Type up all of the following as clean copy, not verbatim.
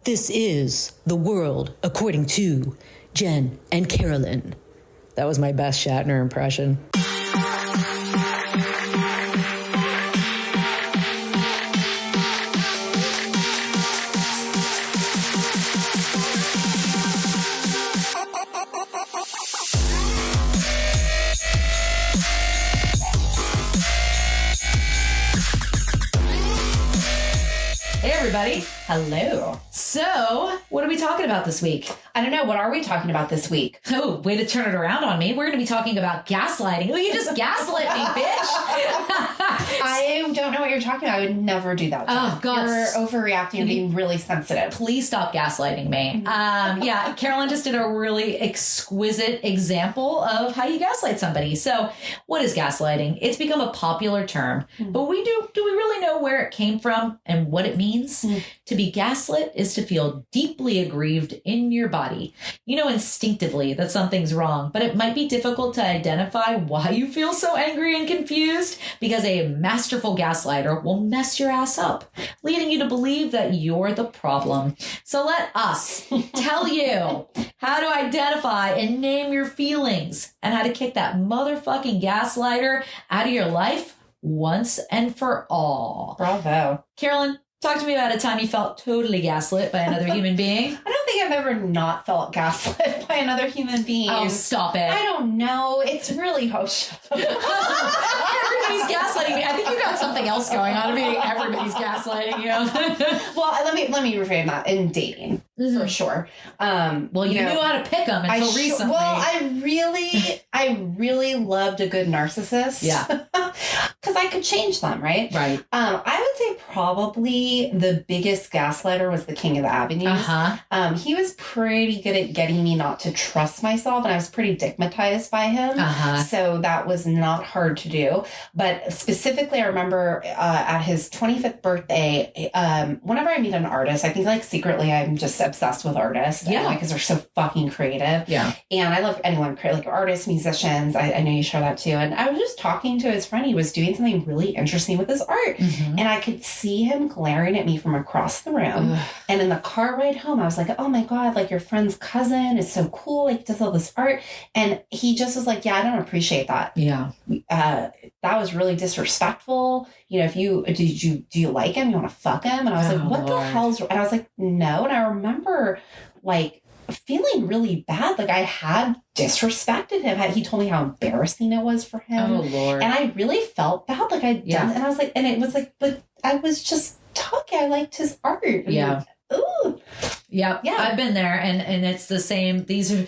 This is The World According to Jen and Carolyn. That was my best Shatner impression. Hey everybody. Hello. So, what are we talking about this week? I don't know. What are we talking about this week? Oh, way to turn it around on me. We're going to be talking about gaslighting. Oh, you just gaslit me, bitch. I don't know what you're talking about. I would never do that. Oh, God. You're overreacting and being really sensitive. Please stop gaslighting me. Yeah, Carolyn just did a really exquisite example of how you gaslight somebody. So, what is gaslighting? It's become a popular term, but do we really know where it came from and what it means? To be gaslit is to feel deeply aggrieved in your body. You know instinctively that something's wrong, but it might be difficult to identify why you feel so angry and confused because a masterful gaslighter will mess your ass up, leading you to believe that you're the problem. So let us tell you how to identify and name your feelings and how to kick that motherfucking gaslighter out of your life once and for all. Bravo. Carolyn, talk to me about a time you felt totally gaslit by another human being. I don't think I've ever not felt gaslit by another human being. Oh, stop it. I don't know. It's really... Everybody's gaslighting me. I think you got something else going on. I mean, everybody's gaslighting you. Well, let me reframe that. In dating, for sure. Well, you knew how to pick them until recently. Well, I really loved a good narcissist. Yeah. Because I could change them, right? Right. I would say probably the biggest gaslighter was the King of the Avenues. Uh-huh. He was pretty good at getting me not to trust myself, and I was pretty digmatized by him. Uh-huh. So that was not hard to do. But specifically, I remember at his 25th birthday, whenever I meet an artist, I think like secretly I'm just obsessed with artists. Yeah. Because they're so fucking creative. Yeah. And I love anyone, like artists, musicians. I know you share that too. And I was just talking to his friend. He was doing something really interesting with his art. Mm-hmm. And I could see him glaring at me from across the room. Ugh. And in the car ride home, I was like, oh my God, like your friend's cousin is so cool. Like does all this art. And he just was like, yeah, I don't appreciate that. Yeah. That was really disrespectful. You know, do you like him? You want to fuck him? And I was like, what the hell's, and I was like, no. And I remember like feeling really bad. Like I had disrespected him. He told me how embarrassing it was for him. Oh Lord. And I really felt bad. Like I'd done, and I was like, and it was like, but I was just talking. I liked his art. Yeah. Ooh. Yep. Yeah. I've been there, and it's the same. These are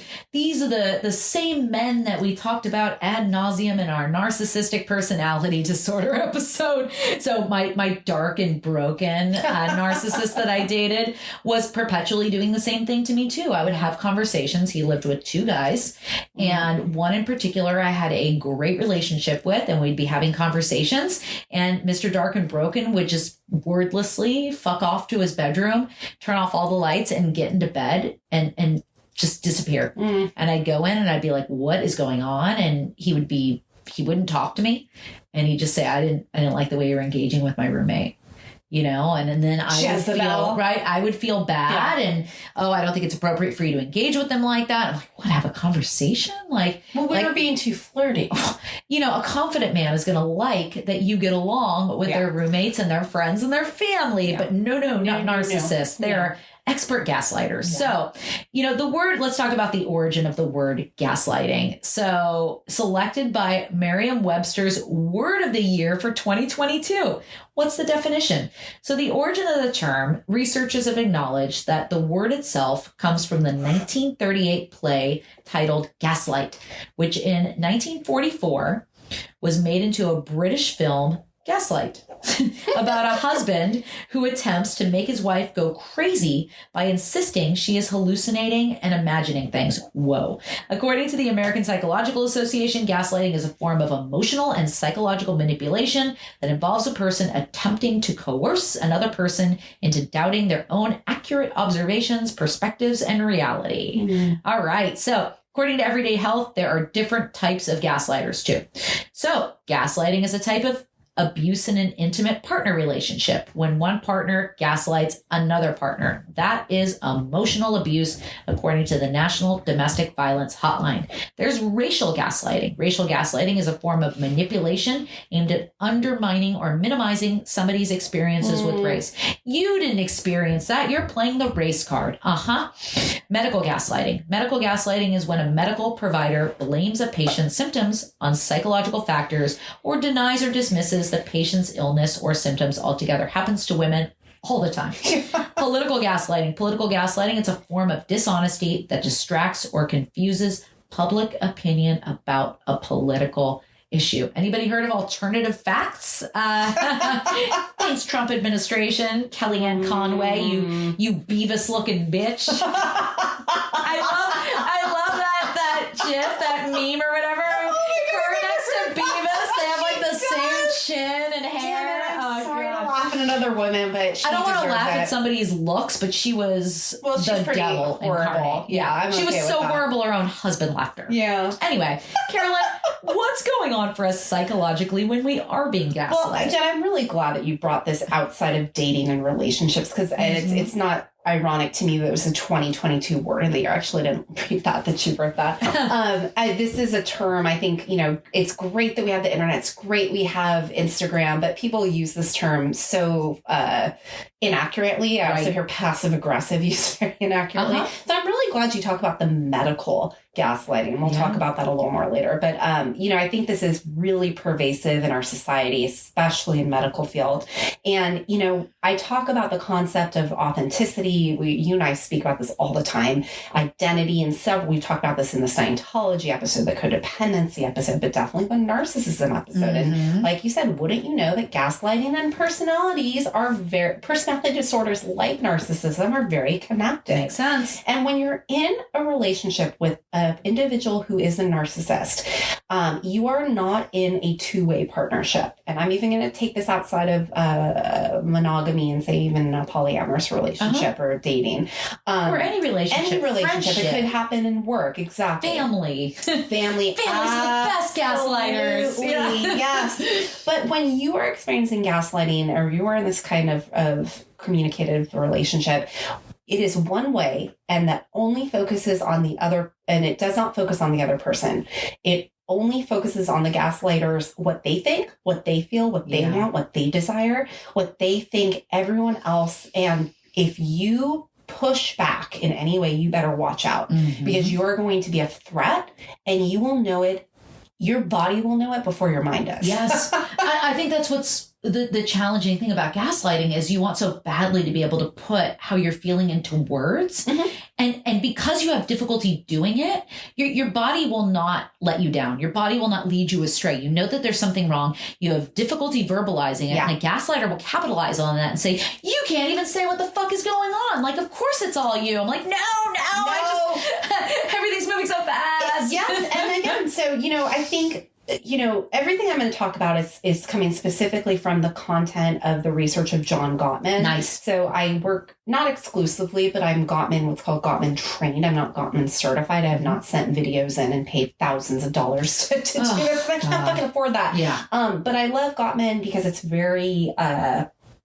the same men that we talked about ad nauseum in our narcissistic personality disorder episode. So my dark and broken narcissist that I dated was perpetually doing the same thing to me too. I would have conversations. He lived with two guys, and one in particular I had a great relationship with, and we'd be having conversations, and Mr. Dark and Broken would just wordlessly fuck off to his bedroom, turn off all the lights, and get into bed and just disappear. And I'd go in and I'd be like, what is going on? And he wouldn't talk to me. And he'd just say, I didn't like the way you were engaging with my roommate. You know, and then I would feel bad. Yeah. And, I don't think it's appropriate for you to engage with them like that. I'm like, what, have a conversation? Like, well, we were being too flirty. You know, a confident man is going to like that you get along with their roommates and their friends and their family, but not narcissists. They're expert gaslighters. Yeah. So, you know, let's talk about the origin of the word gaslighting. So, selected by Merriam-Webster's Word of the Year for 2022. What's the definition? So the origin of the term, researchers have acknowledged that the word itself comes from the 1938 play titled Gaslight, which in 1944 was made into a British film, Gaslight, about a husband who attempts to make his wife go crazy by insisting she is hallucinating and imagining things. Whoa. According to the American Psychological Association, gaslighting is a form of emotional and psychological manipulation that involves a person attempting to coerce another person into doubting their own accurate observations, perspectives, and reality. Mm-hmm. All right. So according to Everyday Health, there are different types of gaslighters too. So gaslighting is a type of abuse in an intimate partner relationship, when one partner gaslights another partner. That is emotional abuse, according to the National Domestic Violence Hotline. There's racial gaslighting. Racial gaslighting is a form of manipulation aimed at undermining or minimizing somebody's experiences with race. You didn't experience that. You're playing the race card. Medical gaslighting. Medical gaslighting is when a medical provider blames a patient's symptoms on psychological factors or denies or dismisses the patient's illness or symptoms altogether. Happens to women all the time. Political gaslighting. Political gaslighting, it's a form of dishonesty that distracts or confuses public opinion about a political issue. Anybody heard of alternative facts? Thanks, Trump administration. Kellyanne Conway, you Beavis looking bitch. I love that GIF, that meme or whatever. Her next to Beavis, they have like the same chin and hair. Sorry to laugh at another woman, but I don't want to laugh at somebody's looks, but she was she's the devil horrible. incarnate. Yeah, she was so horrible her own husband left her. Yeah. Anyway, Carolyn, what's going on for us psychologically when we are being gaslighted? Well, Jen, I'm really glad that you brought this outside of dating and relationships, because it's not ironic to me that it was a 2022 word of the year. I actually didn't read that you wrote that. This is a term, I think, it's great that we have the internet. It's great we have Instagram, but people use this term so inaccurately. I also hear passive aggressive used very inaccurately. So I'm really glad you talk about the medical gaslighting, and we'll talk about that a little more later. But, I think this is really pervasive in our society, especially in medical field. And, I talk about the concept of authenticity. You and I speak about this all the time. Identity, and we talked about this in the Scientology episode, the codependency episode, but definitely the narcissism episode. And like you said, wouldn't you know that gaslighting and personality disorders like narcissism are very connected. Makes sense. And when you're in a relationship with an individual who is a narcissist, you are not in a two-way partnership. And I'm even going to take this outside of monogamy and say even a polyamorous relationship or dating. Or any relationship. Any relationship. Friendship. It could happen in work. Exactly. Family. Families are the best gaslighters. Yeah. Yes. But when you are experiencing gaslighting, or you are in this kind of communicative relationship, it is one way, and that only focuses on the other, and it does not focus on the other person. It only focuses on the gaslighters, what they think, what they feel, what they want, what they desire, what they think everyone else. And if you push back in any way, you better watch out, because you are going to be a threat, and you will know it. Your body will know it before your mind does. Yes. I think that's what's the challenging thing about gaslighting is you want so badly to be able to put how you're feeling into words. And because you have difficulty doing it, your body will not let you down. Your body will not lead you astray. You know that there's something wrong. You have difficulty verbalizing it. And a gaslighter will capitalize on that and say, you can't even say what the fuck is going on. Like, of course it's all you. I'm like, no. Everything's moving so fast. Yes. And again, so, I think, everything I'm going to talk about is coming specifically from the content of the research of John Gottman. Nice. So I work not exclusively, but I'm what's called Gottman trained. I'm not Gottman certified. I have not sent videos in and paid thousands of dollars to do this. I can't fucking afford that. Yeah. But I love Gottman because it's very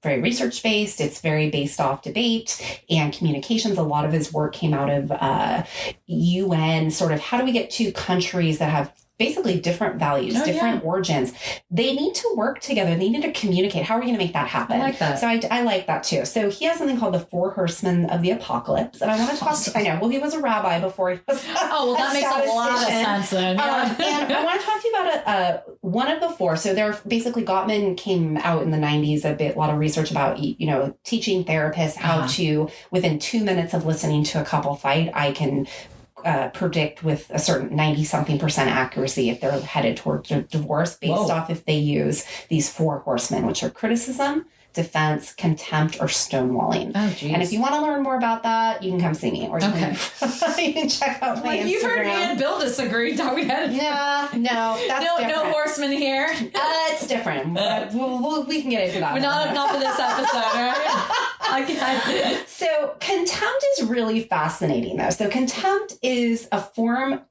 research-based. It's very based off debate and communications. A lot of his work came out of UN, sort of how do we get to countries that have basically different values, different origins. They need to work together. They need to communicate. How are we going to make that happen? I like that. So I like that too. So he has something called the 4 Horsemen of the Apocalypse. And I want to talk to, I know, well, he was a rabbi before he was that makes a lot of sense then. Yeah. And I want to talk to you about one of the 4. So they're basically, Gottman came out in the 90s, a lot of research about, teaching therapists how to, within 2 minutes of listening to a couple fight, I can predict with a certain 90-something% accuracy if they're headed towards divorce based off if they use these 4 horsemen, which are criticism, defense, contempt, or stonewalling. Oh, geez. And if you want to learn more about that, you can come see me. Or you can check out my Instagram. You've heard me and Bill disagree. No, that's no horsemen here. It's different. We can get into that. We're not for this episode, right? Okay. So contempt is really fascinating, though. So contempt is a form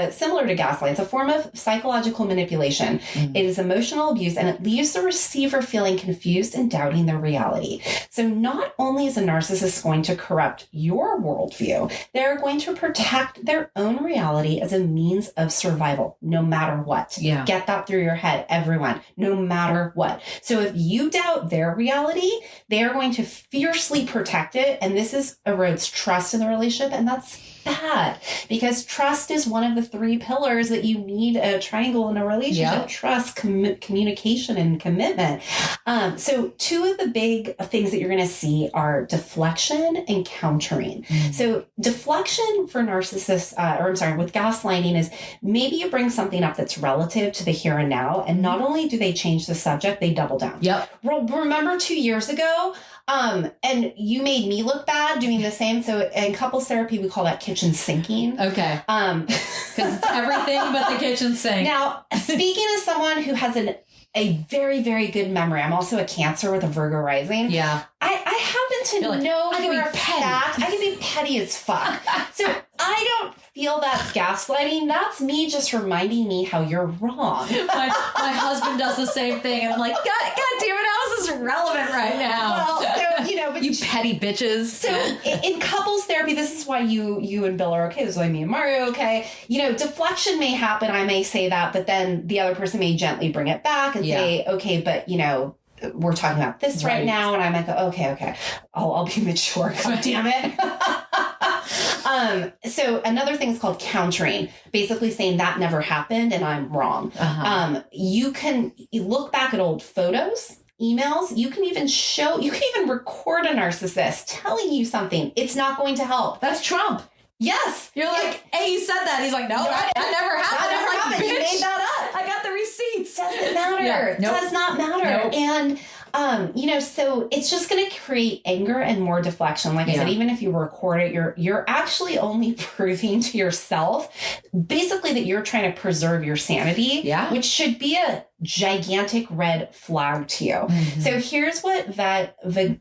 similar to gaslight. It's a form of psychological manipulation. It is emotional abuse, and it leaves the receiver feeling confused and doubting their reality. So not only is a narcissist going to corrupt your worldview, they're going to protect their own reality as a means of survival, no matter what. Yeah. Get that through your head, everyone, no matter what. So if you doubt their reality, they are going to fiercely protect it. And this erodes trust in the relationship. And that's bad, because trust is one of the three pillars that you need a triangle in a relationship. Yep. Trust, communication, and commitment. So two of the big things that you're going to see are deflection and countering. So deflection for narcissists, with gaslighting, is maybe you bring something up that's relative to the here and now, and not only do they change the subject, they double down. Yep. Remember 2 years ago, and you made me look bad doing the same. So in couples therapy, we call that kitchen sinking. Okay. Because it's everything but the kitchen sink. Now, speaking as someone who has a very, very good memory, I'm also a Cancer with a Virgo rising. Yeah. I happen to know for a fact I can be petty as fuck. So I don't feel that's gaslighting. That's me just reminding me how you're wrong. My husband does the same thing, and I'm like, God damn it, how is this relevant right now? Well, so, but you petty bitches. So in couples therapy, this is why you and Bill are okay. This is why me and Mario are okay. Deflection may happen. I may say that, but then the other person may gently bring it back and say, okay, but we're talking about this right now. And I might go, okay. I'll be mature. God damn it. So another thing is called countering, basically saying that never happened and I'm wrong. You can look back at old photos, emails. You can even record a narcissist telling you something. It's not going to help. That's Trump. Yes. You're like, hey, you said that. He's like, no, that never happened. That never happened. You made that up. I got the receipts. Doesn't matter. Yeah. Nope. Does not matter. Nope. And, so it's just going to create anger and more deflection. Like I said, even if you record it, you're actually only proving to yourself basically that you're trying to preserve your sanity, which should be a gigantic red flag to you. Mm-hmm. So here's what Vagdevi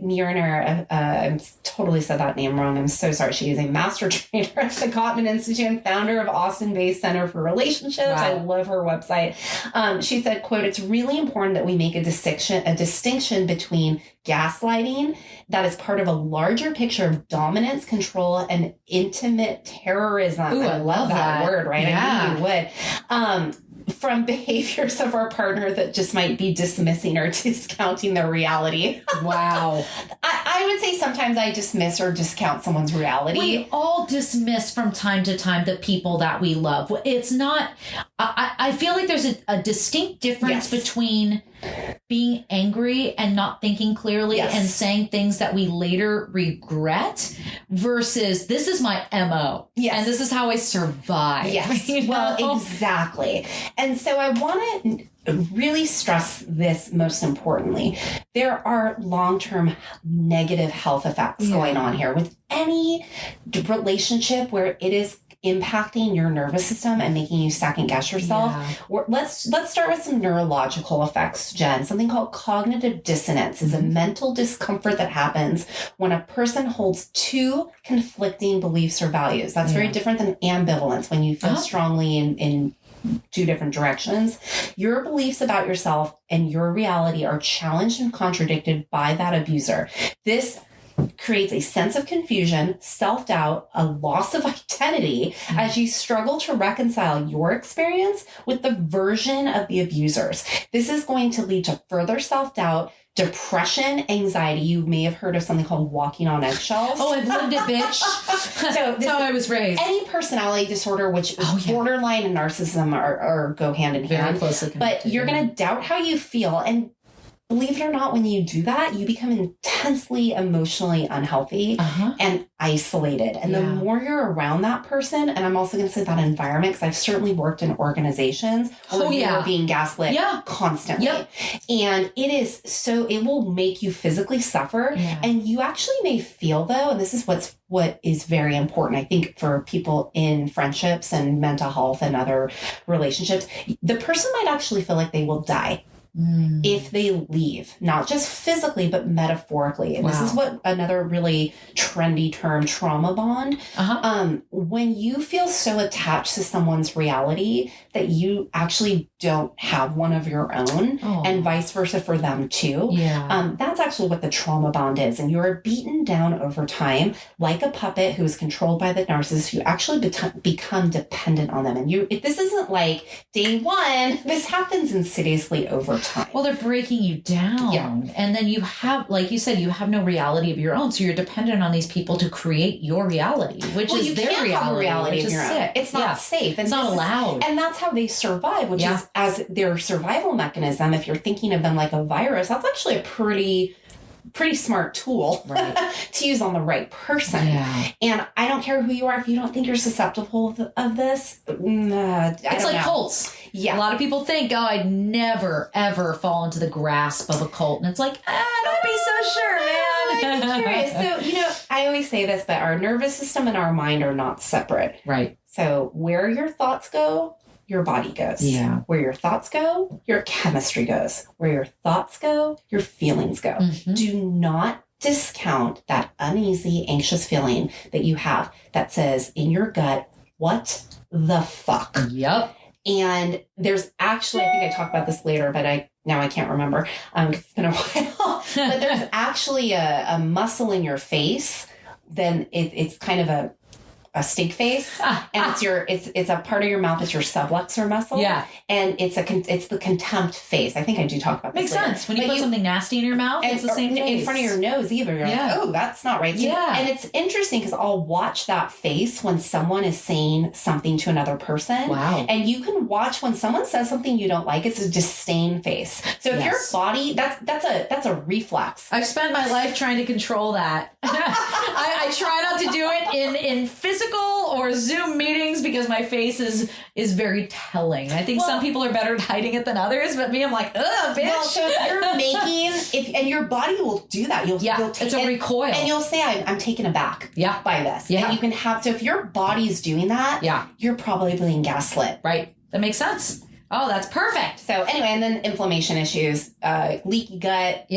Murner, I totally said that name wrong. I'm so sorry. She is a master trainer at the Gottman Institute and founder of Austin-based Center for Relationships. Wow. I love her website. She said, quote, "It's really important that we make a distinction between gaslighting that is part of a larger picture of dominance, control, and intimate terrorism." Ooh, I love that word, right? Yeah. I knew you would. From behaviors of our partner that just might be dismissing or discounting their reality. Wow. I would say sometimes I dismiss or discount someone's reality. We all dismiss from time to time the people that we love. It's not, I feel like there's a distinct difference between being angry and not thinking clearly and saying things that we later regret versus this is my MO. Yes. And this is how I survive. Yes. Well, exactly. And so I want to really stress this most importantly. There are long-term negative health effects going on here with any relationship where it is impacting your nervous system and making you second guess yourself. Let's start with some neurological effects, Jen. Something called cognitive dissonance is a mental discomfort that happens when a person holds two conflicting beliefs or values. That's very different than ambivalence, when you feel strongly in two different directions. Your beliefs about yourself and your reality are challenged and contradicted by that abuser. This creates a sense of confusion, self-doubt, a loss of identity as you struggle to reconcile your experience with the version of the abusers. This is going to lead to further self-doubt, depression, anxiety. You may have heard of something called walking on eggshells. Oh, I've lived it, bitch. So that's how I was raised. Any personality disorder, which borderline and narcissism are go hand in hand. Very closely connected. But you're going to doubt how you feel. And believe it or not, when you do that, you become intensely emotionally unhealthy and isolated. And the more you're around that person, and I'm also going to say that environment, because I've certainly worked in organizations where you're being gaslit constantly. And it will make you physically suffer. And you actually may feel, though, and this is what is very important, I think, for people in friendships and mental health and other relationships, the person might actually feel like they will die if they leave, not just physically, but metaphorically. And this is what another really trendy term, trauma bond. When you feel so attached to someone's reality that you actually don't have one of your own, and vice versa for them too. That's actually what the trauma bond is. And you're beaten down over time like a puppet who is controlled by the narcissist. You actually become dependent on them. And this isn't like day one. This happens insidiously over time. Well, they're breaking you down. And then you have, like you said, you have no reality of your own. So you're dependent on these people to create your reality, which is their reality, which is sick. It's not safe. It's not allowed. And that's how they survive, which is as their survival mechanism. If you're thinking of them like a virus, that's actually a pretty smart tool to use on the right person. And I don't care who you are. If you don't think you're susceptible of this, it's like cults. A lot of people think, I'd never, ever fall into the grasp of a cult. And it's like, don't be so sure, man. I'm curious. So, I always say this, but our nervous system and our mind are not separate. Right. So where your thoughts go, your body goes. Where your thoughts go, your chemistry goes. Where your thoughts go, your feelings go. Do not discount that uneasy, anxious feeling that you have that says in your gut, what the fuck? And there's actually, I think I talked about this later, but I can't remember. It's been a while. But there's actually a muscle in your face. Then it's kind of a stink face, and it's a part of your mouth. It's your subluxar muscle. And it's the contempt face. I think I do talk about this. Makes sense. When you put something nasty in your mouth, it's the same face. In front of your nose either. You're like, oh, that's not right. So, and it's interesting because I'll watch that face when someone is saying something to another person. And you can watch when someone says something you don't like, it's a disdain face. So if your body, that's a reflex. I've spent my life trying to control that. I try not to do it in physical or Zoom meetings because my face is very telling. I think some people are better at hiding it than others, but me, I'm like, ugh, bitch. Well, so if you're and your body will do that. You'll take it's a recoil. And you'll say, I'm taken aback by this. And you can have, so if your body's doing that, you're probably being gaslit. Right. That makes sense. Oh, that's perfect. So anyway, and then inflammation issues, leaky gut.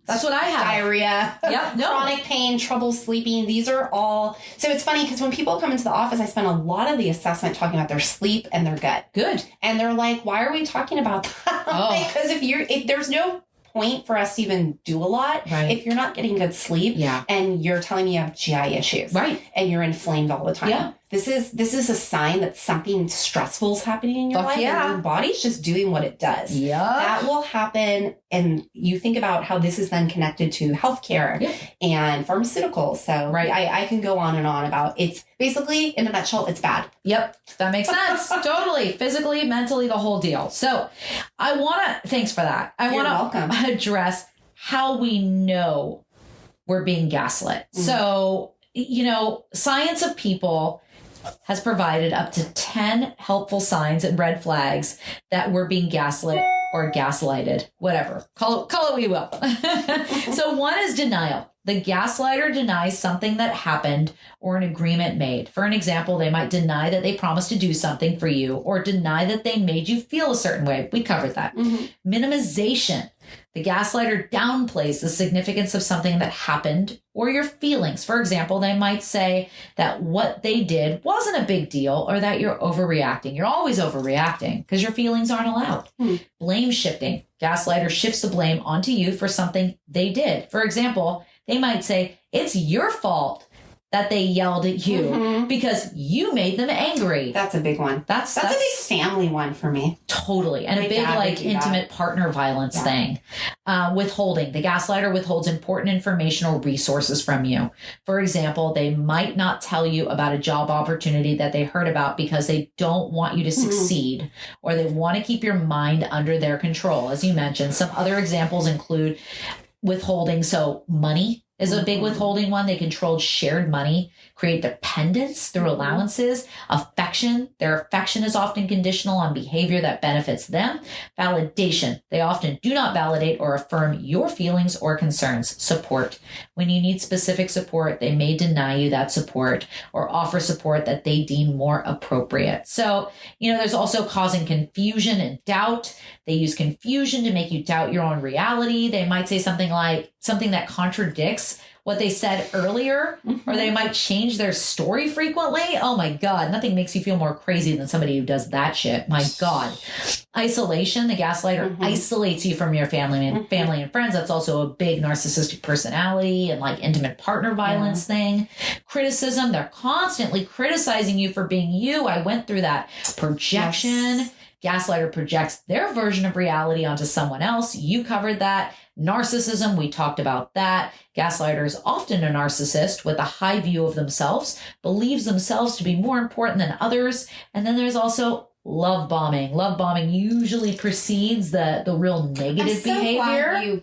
That's what I have. Diarrhea, chronic pain, trouble sleeping. These are all. So it's funny because when people come into the office, I spend a lot of the assessment talking about their sleep and their gut. Good. And they're like, why are we talking about that? Because if there's no point for us to even do a lot if you're not getting good sleep and you're telling me you have GI issues and you're inflamed all the time. This is a sign that something stressful is happening in your life and your body's just doing what it does. That will happen. And you think about how this is then connected to healthcare and pharmaceuticals. So I can go on and on about it's basically, in a nutshell, it's bad. That makes sense. Totally. Physically, mentally, the whole deal. So thanks for that. I want to address how we know we're being gaslit. So, Science of People has provided up to 10 helpful signs and red flags that we're being gaslit or gaslighted, whatever. Call it what you will. So one is denial. The gaslighter denies something that happened or an agreement made. For an example, they might deny that they promised to do something for you or deny that they made you feel a certain way. We covered that. Minimization. The gaslighter downplays the significance of something that happened or your feelings. For example, they might say that what they did wasn't a big deal or that you're overreacting. You're always overreacting because your feelings aren't allowed. Blame shifting. Gaslighter shifts the blame onto you for something they did. For example, they might say, it's your fault that they yelled at you because you made them angry. That's a big one. That's a big family one for me. Totally. And a big intimate partner violence thing. Withholding. The gaslighter withholds important information or resources from you. For example, they might not tell you about a job opportunity that they heard about because they don't want you to succeed or they want to keep your mind under their control. As you mentioned, some other examples include withholding. So money, is a big withholding one. They controlled shared money, create dependence through allowances, affection. Their affection is often conditional on behavior that benefits them. Validation. They often do not validate or affirm your feelings or concerns. Support. When you need specific support, they may deny you that support or offer support that they deem more appropriate. So, there's also causing confusion and doubt. They use confusion to make you doubt your own reality. They might say something like something that contradicts what they said earlier, or they might change their story frequently. Oh my God, nothing makes you feel more crazy than somebody who does that shit. My God. Isolation, the gaslighter isolates you from your family and friends. That's also a big narcissistic personality and like intimate partner violence thing. Criticism, they're constantly criticizing you for being you. I went through that. Projection. Yes. Gaslighter projects their version of reality onto someone else. You covered that. Narcissism, we talked about that. Gaslighter is often a narcissist with a high view of themselves, believes themselves to be more important than others. And then there's also love bombing. Love bombing usually precedes the real negative behavior. Glad you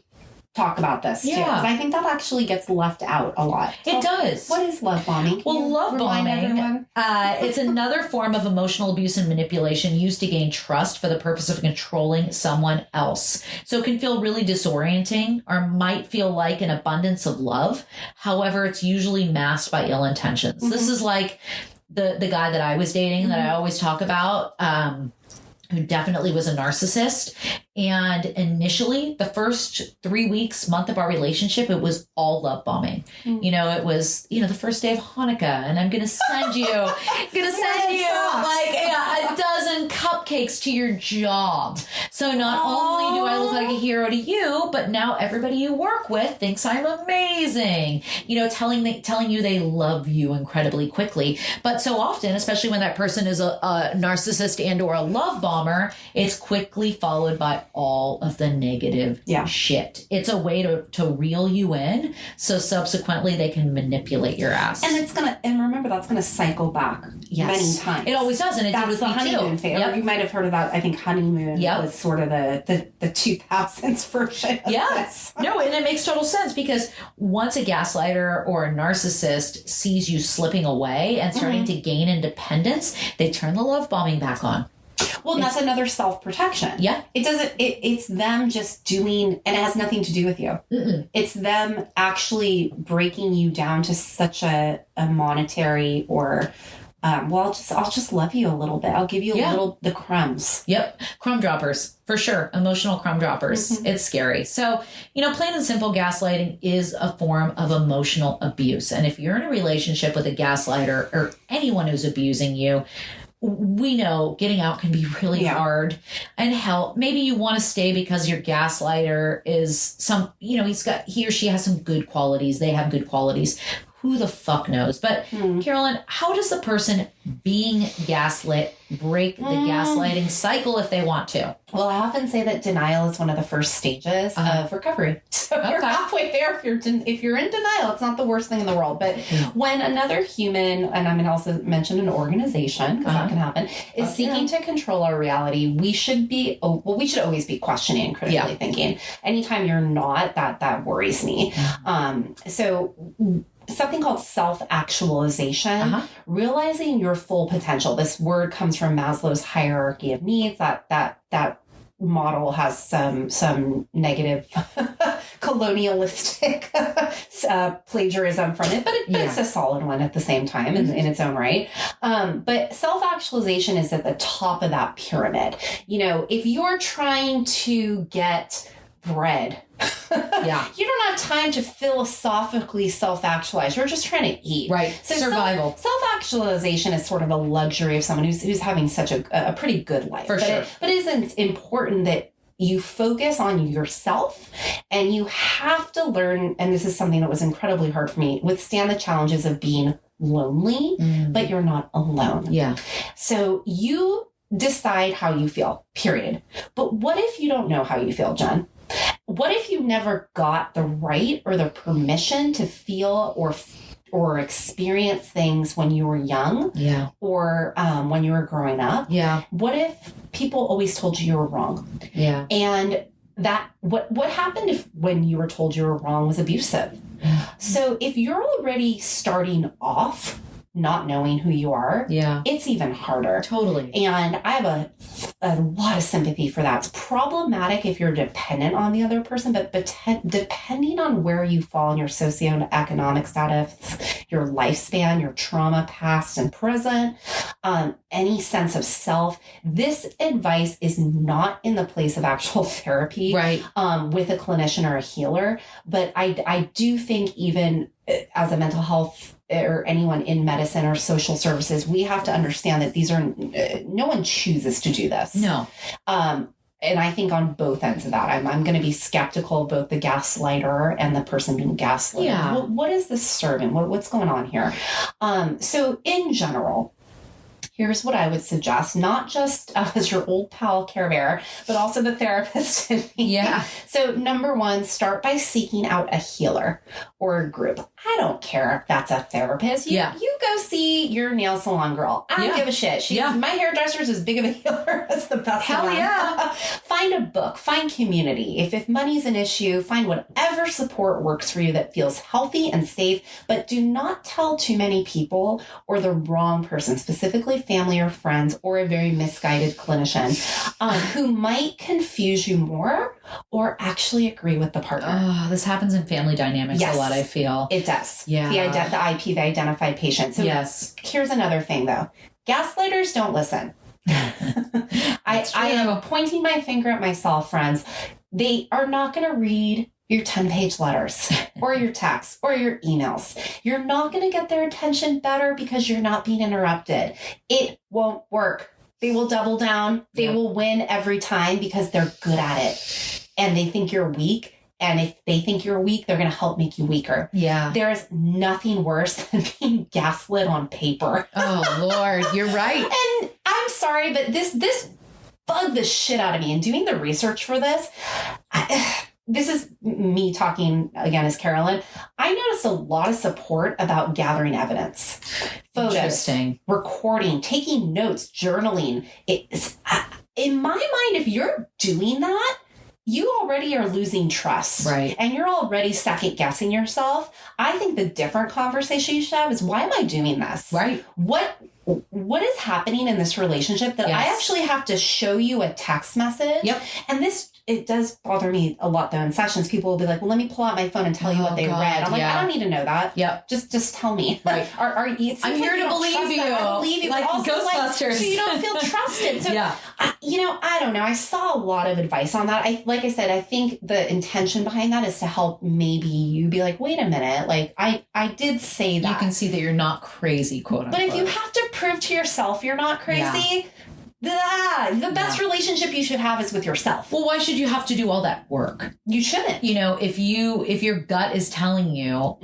talk about this too, because I think that actually gets left out a lot. It does. What is love bombing? Well, love bombing, it's another form of emotional abuse and manipulation used to gain trust for the purpose of controlling someone else. So it can feel really disorienting or might feel like an abundance of love. However, it's usually masked by ill intentions. This is like the guy that I was dating that I always talk about, who definitely was a narcissist. And initially, the first 3 weeks, month of our relationship, it was all love bombing. It was, the first day of Hanukkah, and I'm going to send you, like a dozen cupcakes to your job. So not only do I look like a hero to you, but now everybody you work with thinks I'm amazing. Telling you they love you incredibly quickly. But so often, especially when that person is a narcissist and or a love bomber, it's quickly followed by all of the negative shit. It's a way to reel you in, so subsequently they can manipulate your ass. And remember, that's gonna cycle back many times. It always does, and it did with the me honeymoon phase. Yep. You might have heard of that. I think honeymoon was sort of the 2000s version of this. No, and it makes total sense, because once a gaslighter or a narcissist sees you slipping away and starting to gain independence, they turn the love bombing back on. Well, and that's another self-protection. Yeah. It's them just doing, and it has nothing to do with you. It's them actually breaking you down to such a monetary or, I'll just love you a little bit. I'll give you the crumbs. Yep. Crumb droppers, for sure. Emotional crumb droppers. It's scary. So, plain and simple, gaslighting is a form of emotional abuse. And if you're in a relationship with a gaslighter or anyone who's abusing you, we know getting out can be really hard. And hell, maybe you want to stay because your gaslighter is he or she has some good qualities. They have good qualities. Who the fuck knows? But Carolyn, how does the person being gaslit break the gaslighting cycle if they want to? Well, I often say that denial is one of the first stages of recovery. So you're halfway there. If you're in denial, it's not the worst thing in the world. But when another human, and I'm going to also mention an organization, because that can happen, is seeking to control our reality, we should always be questioning and critically thinking. Anytime you're not, that worries me. So something called self-actualization, realizing your full potential. This word comes from Maslow's hierarchy of needs. That model has some negative colonialistic plagiarism from it, but it's a solid one at the same time in its own right. But self-actualization is at the top of that pyramid. If you're trying to get bread, you don't have time to philosophically self-actualize. You're just trying to eat. Right. So survival. Self-actualization is sort of a luxury of someone who's having such a pretty good life. For sure. But it is important that you focus on yourself, and you have to learn, and this is something that was incredibly hard for me, withstand the challenges of being lonely, but you're not alone. Yeah. So you decide how you feel, period. But what if you don't know how you feel, Jen? What if you never got the right or the permission to feel or experience things when you were young? Yeah. Or when you were growing up? Yeah. What if people always told you were wrong? Yeah. And that what happened if when you were told you were wrong was abusive? So if you're already starting off not knowing who you are, it's even harder. Totally. And I have a lot of sympathy for that. It's problematic if you're dependent on the other person, but depending on where you fall in your socioeconomic status, your lifespan, your trauma, past and present, any sense of self, this advice is not in the place of actual therapy, right? With a clinician or a healer. But I do think even as a mental health or anyone in medicine or social services, we have to understand that these are, no one chooses to do this. No. And I think on both ends of that, I'm going to be skeptical of both the gaslighter and the person being gaslit. Yeah. What is this serving? What's going on here? So in general, here's what I would suggest, not just as your old pal Care Bear, but also the therapist in me. Yeah. So number one, start by seeking out a healer or a group. I don't care if that's a therapist. You go see your nail salon girl. I don't give a shit. My hairdresser's as big of a healer as the best Hell one. yeah. Find a book, find community. If money's an issue, find whatever support works for you that feels healthy and safe, but do not tell too many people or the wrong person, specifically family or friends or a very misguided clinician who might confuse you more or actually agree with the partner. Oh, this happens in family dynamics a lot, I feel. It does. Yeah. The IP, the identified patient. So here's another thing, though. Gaslighters don't listen. I am pointing my finger at myself, friends. They are not going to read your 10-page letters or your texts or your emails. You're not going to get their attention better because you're not being interrupted. It won't work. They will double down. They will win every time because they're good at it. And they think you're weak. And if they think you're weak, they're going to help make you weaker. Yeah. There is nothing worse than being gaslit on paper. Oh, Lord, you're right. And I'm sorry, but this bugged the shit out of me. And doing the research for this, this is me talking again as Carolyn. I noticed a lot of support about gathering evidence. Photos, recording, taking notes, journaling. In my mind, if you're doing that, you already are losing trust. Right. And you're already second guessing yourself. I think the different conversation you should have is, why am I doing this? Right. What is happening in this relationship that I actually have to show you a text message? Yep. And it does bother me a lot, though. In sessions, people will be like, well, let me pull out my phone and tell you what they read. I'm like, I don't need to know that. Yep. Just tell me. Right. I'm here to believe you. I believe you. Like Ghostbusters. So you don't feel trusted. So, I don't know. I saw a lot of advice on that. Like I said, I think the intention behind that is to help maybe you be like, wait a minute. Like, I did say that. You can see that you're not crazy, quote unquote. But if you have to prove to yourself you're not crazy, the best relationship you should have is with yourself. Well, why should you have to do all that work? You shouldn't. If your gut is telling you,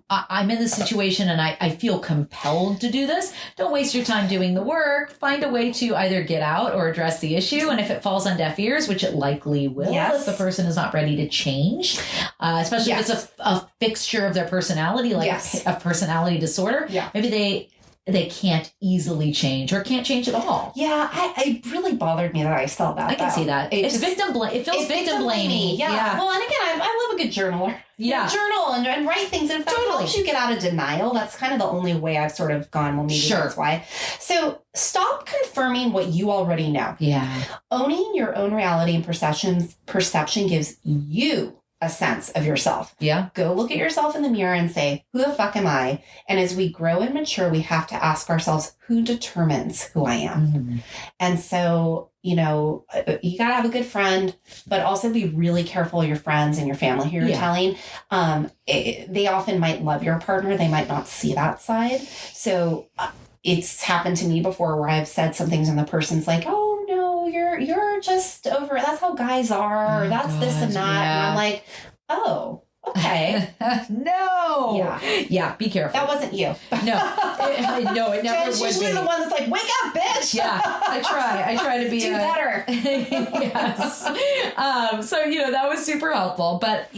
I'm in this situation and I feel compelled to do this, don't waste your time doing the work. Find a way to either get out or address the issue. And if it falls on deaf ears, which it likely will, if the person is not ready to change, especially if it's a fixture of their personality, like a personality disorder, maybe they can't easily change or can't change at all. Yeah, it really bothered me that I saw that. I can see that. It feels victim blaming. Yeah. Well, and again, I love a good journaler. Yeah. Journal and write things. And if that helps you get out of denial, that's kind of the only way I've sort of gone, well, maybe that's why. So stop confirming what you already know. Yeah. Owning your own reality and perception gives you a sense of yourself. Yeah. Go look at yourself in the mirror and say, who the fuck am I? And as we grow and mature, we have to ask ourselves, who determines who I am? Mm-hmm. And so, you got to have a good friend, but also be really careful of your friends and your family who you're telling. They often might love your partner. They might not see that side. So it's happened to me before where I've said some things and the person's like, oh, no, you're just over it. That's how guys are. Or that's this and that. Yeah. And I'm like, oh, okay. No. Yeah. Be careful. That wasn't you. No, it never would be. Usually the one that's like, wake up, bitch. Yeah. I try to be do better. Yes. So, that was super helpful. But,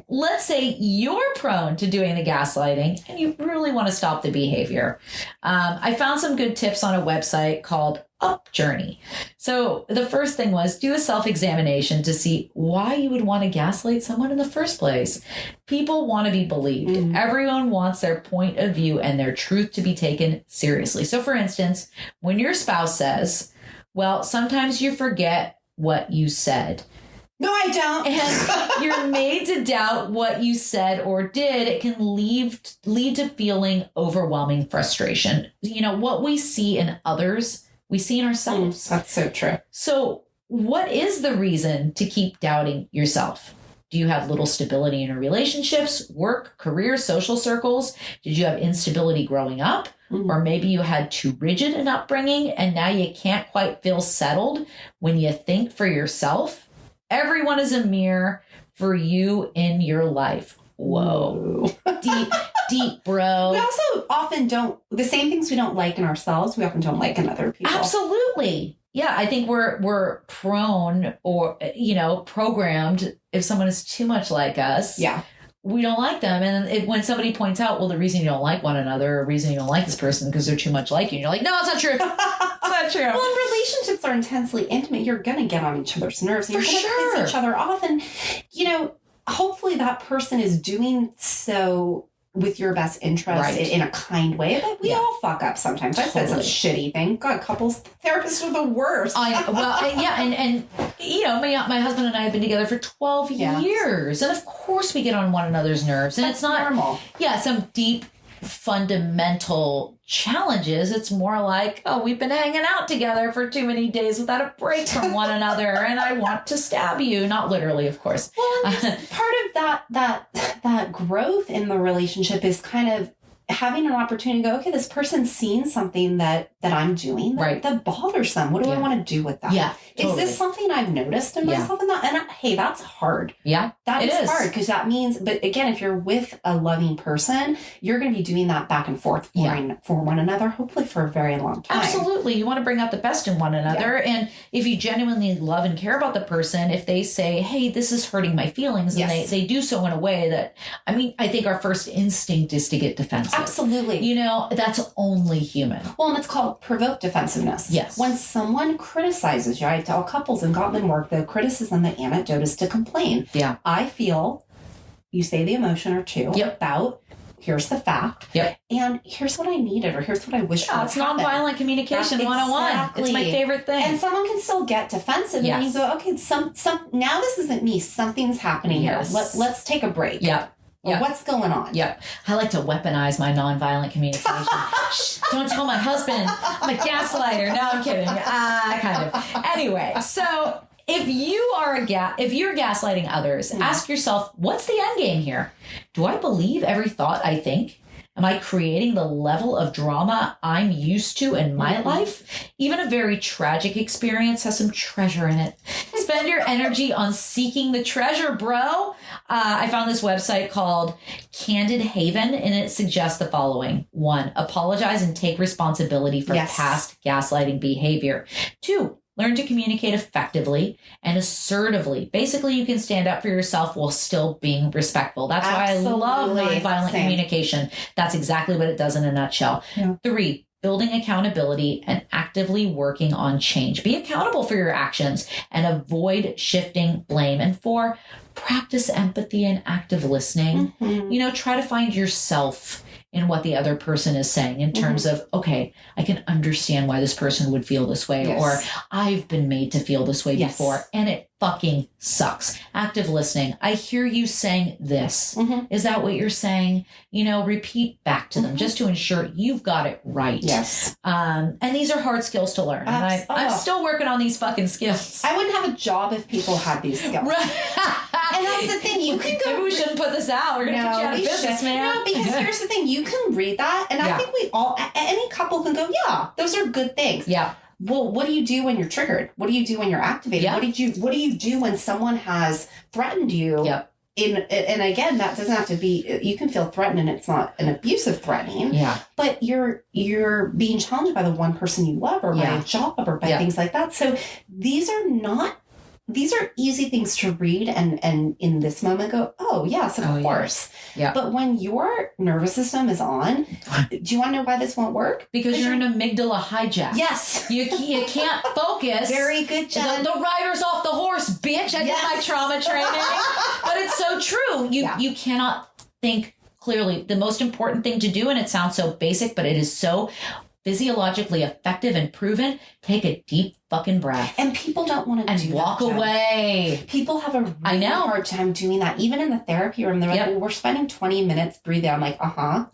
let's say you're prone to doing the gaslighting and you really want to stop the behavior. I found some good tips on a website called up journey. So the first thing was do a self-examination to see why you would want to gaslight someone in the first place. People want to be believed. Mm-hmm. Everyone wants their point of view and their truth to be taken seriously. So for instance, when your spouse says, well, sometimes you forget what you said. No, I don't. And you're made to doubt what you said or did. It can lead to feeling overwhelming frustration. You know, what we see in others, we see in ourselves. That's so true. So what is the reason to keep doubting yourself? Do you have little stability in your relationships, work, career, social circles? Did you have instability growing up? Mm-hmm. Or maybe you had too rigid an upbringing and now you can't quite feel settled when you think for yourself? Everyone is a mirror for you in your life. Whoa. Deep, bro. We also often don't, the same things we don't like in ourselves, we often don't like in other people. Absolutely. Yeah, I think we're prone or, programmed if someone is too much like us. Yeah. We don't like them. And when somebody points out, well, the reason you don't like one another, or reason you don't like this person because they're too much like you, and you're like, no, it's not true. It's not true. Well, and relationships are intensely intimate. You're going to get on each other's nerves. You're going to piss each other off. And, hopefully that person is doing so with your best interest in a kind way. But we all fuck up sometimes. I've said some shitty thing. God, couples therapists are the worst. My husband and I have been together for 12 years. And of course we get on one another's nerves. And it's not normal. Yeah, some deep fundamental challenges. It's more like, oh, we've been hanging out together for too many days without a break from one another, and I want to stab you. Not literally, of course. Well, part of that growth in the relationship is kind of having an opportunity to go, okay, this person's seen something that I'm doing that bothers them. What do I want to do with that? Yeah, totally. Is this something I've noticed in myself? Hey, that's hard. Yeah, that is hard because that means, but again, if you're with a loving person, you're going to be doing that back and forth for one another, hopefully for a very long time. Absolutely. You want to bring out the best in one another. Yeah. And if you genuinely love and care about the person, if they say, hey, this is hurting my feelings, and they do so in a way that, I think our first instinct is to get defensive. Absolutely. That's only human. Well, and it's called provoked defensiveness. Yes. When someone criticizes you, I tell couples in Gottman work, the criticism, the antidote is to complain. Yeah. I feel, you say the emotion or two about, here's the fact. Yep. And here's what I needed, or here's what I wish would have happened. It's nonviolent communication 101. Exactly. It's my favorite thing. And someone can still get defensive. And you go, okay, now this isn't me. Something's happening here. Let's take a break. Yeah. Or what's going on? Yep. I like to weaponize my nonviolent communication. Shh, don't tell my husband I'm a gaslighter. No, I'm kidding. Kind of. Anyway, so if you're gaslighting others, ask yourself, what's the end game here? Do I believe every thought I think? Am I creating the level of drama I'm used to in my life? Even a very tragic experience has some treasure in it. Spend your energy on seeking the treasure, bro. I found this website called Candid Haven, and it suggests the following. 1, apologize and take responsibility for past gaslighting behavior. 2, learn to communicate effectively and assertively. Basically, you can stand up for yourself while still being respectful. That's why I love nonviolent communication. That's exactly what it does in a nutshell. Yeah. 3, building accountability and actively working on change. Be accountable for your actions and avoid shifting blame. And 4, practice empathy and active listening. Mm-hmm. Try to find yourself in what the other person is saying in terms of, okay, I can understand why this person would feel this way, or I've been made to feel this way before, and it fucking sucks. Active listening. I hear you saying this. Mm-hmm. Is that what you're saying? Repeat back to them just to ensure you've got it right. Yes. And these are hard skills to learn. And I'm still working on these fucking skills. I wouldn't have a job if people had these skills. Right. And that's the thing. You can go. Maybe we shouldn't put this out. We're going to put you out of business, man. No, because here's the thing. You can read that. And I think any couple can go, yeah, those are good things. Yeah. Well, what do you do when you're triggered? What do you do when you're activated? Yeah. What do you do when someone has threatened you? Yep. And again, that doesn't have to be, you can feel threatened and it's not an abusive threatening. Yeah. But you're being challenged by the one person you love or by a job or by things like that. So these are not these are easy things to read and in this moment go, oh, yes, of course. Yeah. But when your nervous system is on, do you want to know why this won't work? Because you're an amygdala hijack. Yes. You can't focus. Very good, Jen. The rider's off the horse, bitch. I did my trauma training. But it's so true. You cannot think clearly. The most important thing to do, and it sounds so basic, but it is so physiologically effective and proven, take a deep fucking breath. And people don't want to do that. And walk away. People have a really hard time doing that. Even in the therapy room, they're like, well, we're spending 20 minutes breathing. I'm like,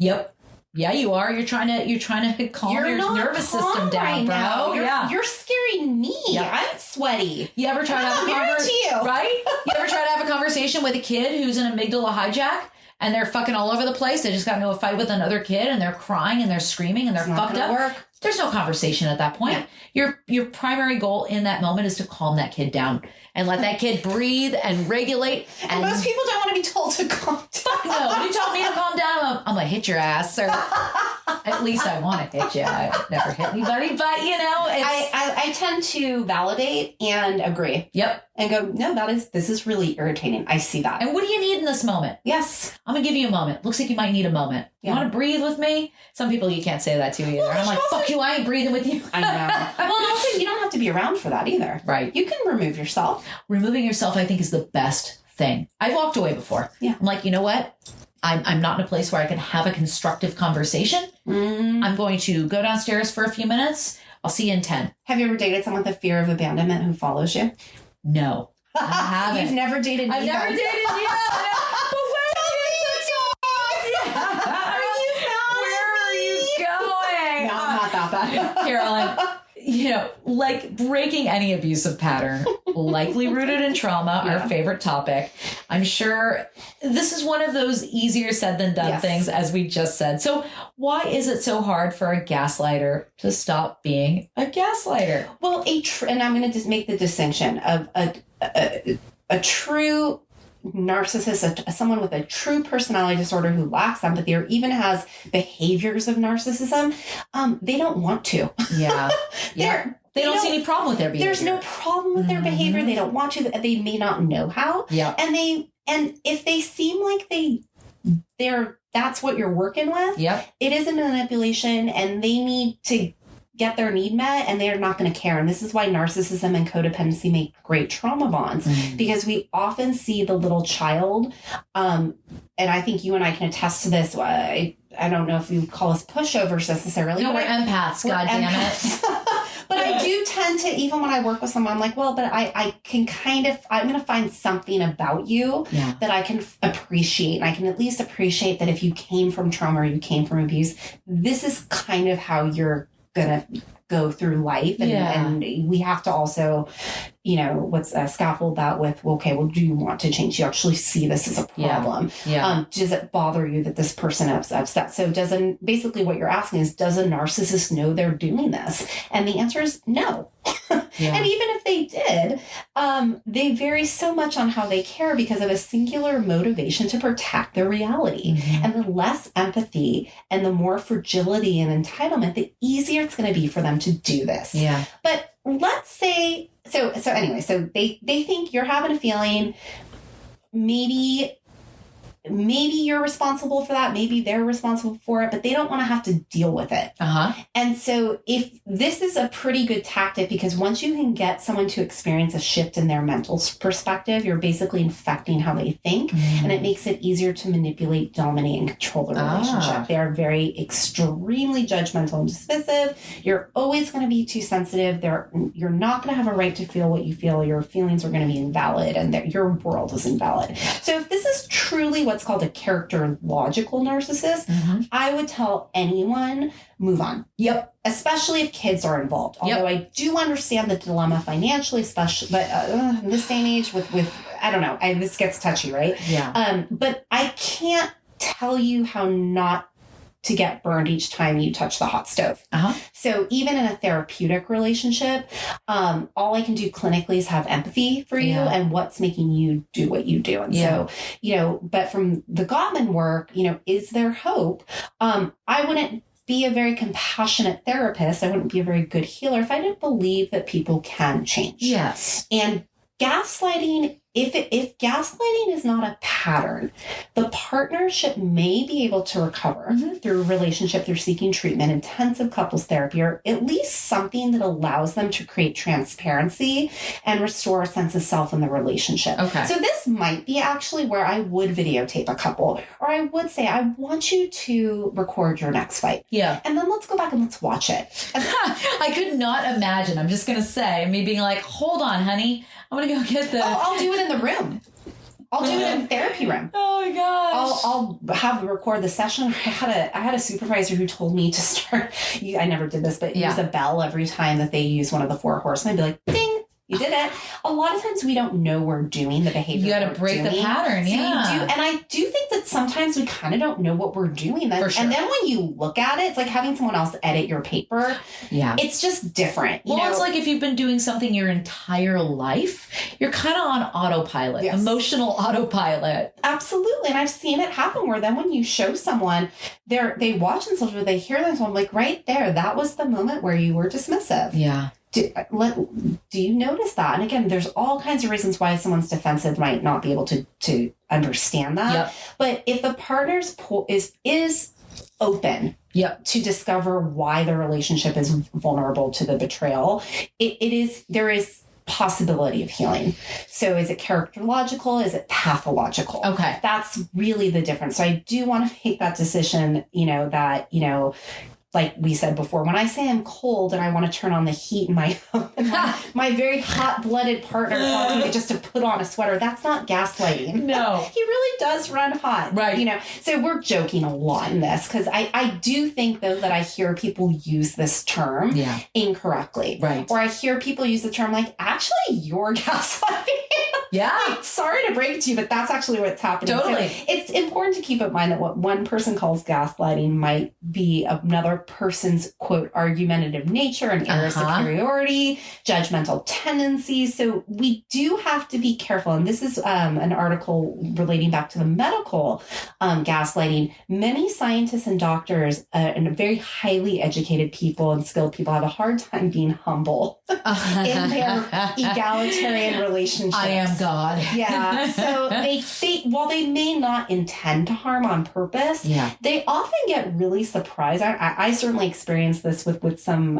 Yep. Yeah, you are. You're trying to calm your nervous system down, bro. You're scaring me. Yep. I'm sweaty. You ever try to have a conversation? Right? You ever try to have a conversation with a kid who's an amygdala hijack? And they're fucking all over the place. They just got into a fight with another kid and they're crying and they're screaming and they're fucked up. Work. There's no conversation at that point. Yeah. Your primary goal in that moment is to calm that kid down and let that kid breathe and regulate. And most people don't want to be told to calm down. Fuck no. When you tell me to calm down, I'm going to hit your ass. Or at least I want to hit you. I never hit anybody, but I tend to validate and agree. Yep. And go, no, this is really irritating. I see that. And what do you need in this moment? Yes. I'm going to give you a moment. Looks like you might need a moment. You want to breathe with me? Some people you can't say that to either. And I'm like, fuck you, I ain't breathing with you. I know. Well, and also, you don't have to be around for that either. Right. You can remove yourself. Removing yourself, I think, is the best thing. I've walked away before. Yeah. I'm like, you know what? I'm not in a place where I can have a constructive conversation. I'm going to go downstairs for a few minutes. I'll see you in 10. Have you ever dated someone with a fear of abandonment who follows you? No. I haven't. You've never dated me. I've never dated you. But where are you going? No, I'm not that bad. Carolyn, like breaking any abusive pattern, likely rooted in trauma, our favorite topic. I'm sure this is one of those easier said than done things, as we just said. So why is it so hard for a gaslighter to stop being a gaslighter? Well, and I'm going to just make the distinction of a true narcissist, someone with a true personality disorder who lacks empathy or even has behaviors of narcissism. They don't want to. Yeah. They don't see any problem with their behavior. There's no problem with their behavior. They don't want to. They may not know how. Yeah. And if they seem like that's what you're working with. Yep. It is a manipulation, and they need to get their need met, and they're not going to care. And this is why narcissism and codependency make great trauma bonds, because we often see the little child. And I think you and I can attest to this. I don't know if you would call us pushovers necessarily. No, we're empaths. God damn it. But I do tend to, even when I work with someone, I'm like, well, but I can I'm going to find something about you that I can appreciate. And I can at least appreciate that if you came from trauma or you came from abuse, this is kind of how you're going to go through life. And we have to also, scaffold that with, okay, well, do you want to change? You actually see this as a problem. Does it bother you that this person is upset? So basically what you're asking is, does a narcissist know they're doing this? And the answer is no. And even if they did, they vary so much on how they care because of a singular motivation to protect their reality. And the less empathy and the more fragility and entitlement, the easier it's going to be for them to do this. But let's say, so they think you're having a feeling, maybe you're responsible for that. Maybe they're responsible for it, but they don't want to have to deal with it. And so if this is a pretty good tactic, because once you can get someone to experience a shift in their mental perspective, you're basically infecting how they think, and it makes it easier to manipulate, dominate, and control the relationship. They are very extremely judgmental and dismissive. You're always going to be too sensitive. You're not going to have a right to feel what you feel. Your feelings are going to be invalid, and your world is invalid. So if this is truly what's called a character logical narcissist, I would tell anyone, move on. Yep. Especially if kids are involved. Although I do understand the dilemma financially, especially, but in this day and age with I don't know, this gets touchy, right? But I can't tell you how not to get burned each time you touch the hot stove. So even in a therapeutic relationship, all I can do clinically is have empathy for you and what's making you do what you do. And so, but from the Gottman work, is there hope? I wouldn't be a very compassionate therapist. I wouldn't be a very good healer if I didn't believe that people can change. Yes. And gaslighting, if gaslighting is not a pattern, the partnership may be able to recover through a relationship, through seeking treatment, intensive couples therapy, or at least something that allows them to create transparency and restore a sense of self in the relationship. Okay. So this might be actually where I would videotape a couple, or I would say, I want you to record your next fight. Yeah. And then let's go back and let's watch it. I could not imagine, I'm just going to say, me being like, hold on, honey, I'm going to go get the... I'll do it in the room. I'll do it in the therapy room. Oh my gosh. I'll have them record the session. I had a supervisor who told me to start, I never did this, but use a bell every time that they use one of the 4 horsemen. I'd be like, ding. You did it. A lot of times we don't know we're doing the behavior. You got to break the pattern. So yeah. you do, and I do think that sometimes we kind of don't know what we're doing. For sure. And then when you look at it, it's like having someone else edit your paper. Yeah. It's just different. Well, it's like if you've been doing something your entire life, you're kind of on autopilot, emotional autopilot. Absolutely. And I've seen it happen where then when you show someone, they watch themselves or they hear themselves, like right there, that was the moment where you were dismissive. Yeah. Do you notice that? And again, there's all kinds of reasons why someone's defensive might not be able to understand that. Yep. But if the partner's is open to discover why the relationship is vulnerable to the betrayal, there is possibility of healing. So is it characterological? Is it pathological? Okay. That's really the difference. So I do want to make that decision, like we said before, when I say I'm cold and I want to turn on the heat in my home, my very hot-blooded partner tells me just to put on a sweater, that's not gaslighting. No. He really does run hot. Right. So we're joking a lot in this because I do think, though, that I hear people use this term incorrectly. Right. Or I hear people use the term like, actually, you're gaslighting. Yeah. Like, sorry to break it to you, but that's actually what's happening. Totally. So it's important to keep in mind that what one person calls gaslighting might be another person's, quote, argumentative nature and air of superiority, judgmental tendencies. So we do have to be careful. And this is an article relating back to the medical gaslighting. Many scientists and doctors and very highly educated people and skilled people have a hard time being humble in their egalitarian relationships. I am God. Yeah. So they while they may not intend to harm on purpose, they often get really surprised. I certainly experienced this with some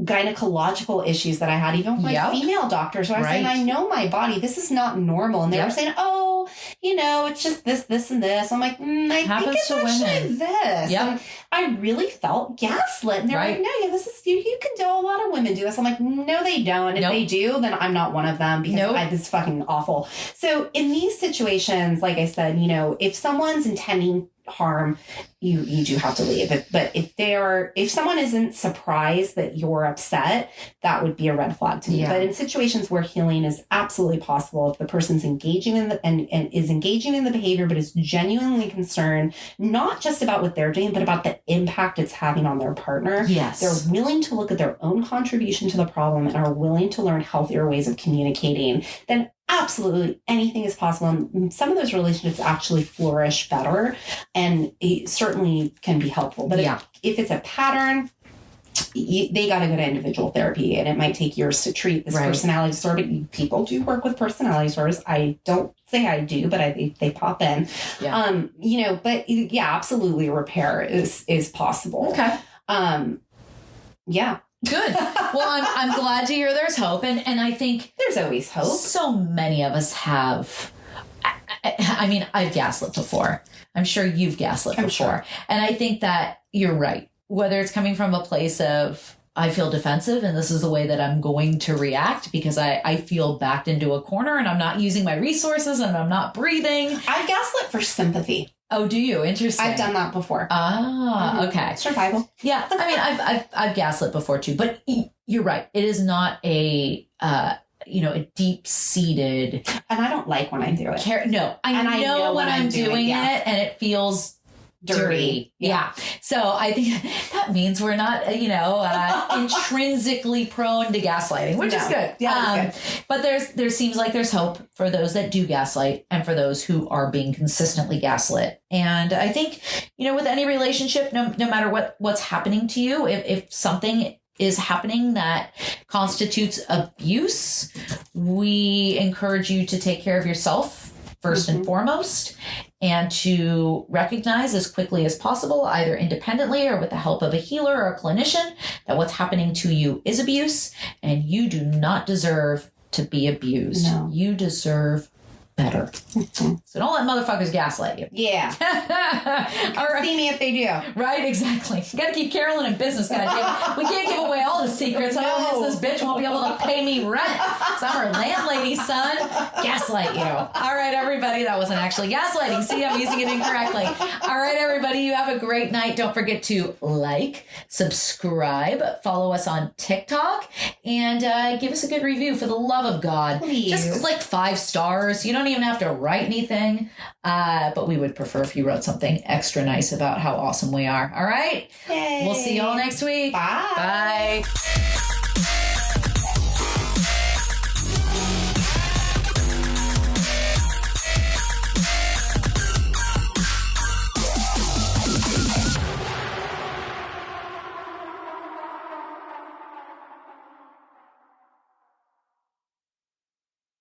gynecological issues that I had, even with my female doctors, where I was saying, I know my body, this is not normal. And they were saying, oh, it's just this, and this. I'm like, I think it's actually this. Yep. And I really felt gaslit. And they're like, no, this is, you can do, a lot of women do this. I'm like, no, they don't. If they do, then I'm not one of them because it's fucking awful. So in these situations, like I said, if someone's intending harm, you do have to leave. But if someone isn't surprised that you're upset, that would be a red flag to me. But in situations where healing is absolutely possible, if the person's engaging in and is engaging in the behavior, but is genuinely concerned, not just about what they're doing, but about the impact it's having on their partner. Yes. They're willing to look at their own contribution to the problem and are willing to learn healthier ways of communicating, then absolutely anything is possible. And some of those relationships actually flourish better, and it certainly can be helpful. But if it's a pattern, they got to go to individual therapy, and it might take years to treat this personality disorder. But people do work with personality disorders. I don't say I do, but they pop in. Yeah. But absolutely, repair is possible. Okay. Yeah. Good. Well, I'm glad to hear there's hope. And I think there's always hope. So many of us have. I mean, I've gaslit before. I'm sure you've gaslit before. Sure. And I think that you're right. Whether it's coming from a place of, I feel defensive and this is the way that I'm going to react because I feel backed into a corner and I'm not using my resources and I'm not breathing. I gaslit for sympathy. Oh, do you? Interesting. I've done that before. Okay. Survival. Yeah. I mean, I've gaslit before too, but you're right. It is not a deep-seated. And I don't like when I do it. I know when I'm doing it and it feels dirty. Yeah. So I think that means we're not, intrinsically prone to gaslighting, which is good. Yeah, good. But there seems like there's hope for those that do gaslight and for those who are being consistently gaslit. And I think, with any relationship, no matter what's happening to you, if something is happening that constitutes abuse, we encourage you to take care of yourself first and foremost, and to recognize as quickly as possible, either independently or with the help of a healer or a clinician, that what's happening to you is abuse, and you do not deserve to be abused. No. You deserve better. So don't let motherfuckers gaslight you. Yeah. All right. See me if they do. Right, exactly. You gotta keep Carolyn in business, goddamn. We can't give away all the secrets. No. Otherwise, this bitch won't be able to pay me rent. So I'm her landlady, son. Gaslight you. All right, everybody. That wasn't actually gaslighting. See, I'm using it incorrectly. All right, everybody. You have a great night. Don't forget to like, subscribe, follow us on TikTok, and give us a good review for the love of God. Please. Just like 5 stars. You don't even have to write anything, but we would prefer if you wrote something extra nice about how awesome we are. All right? Yay. We'll see y'all next week. Bye. Bye.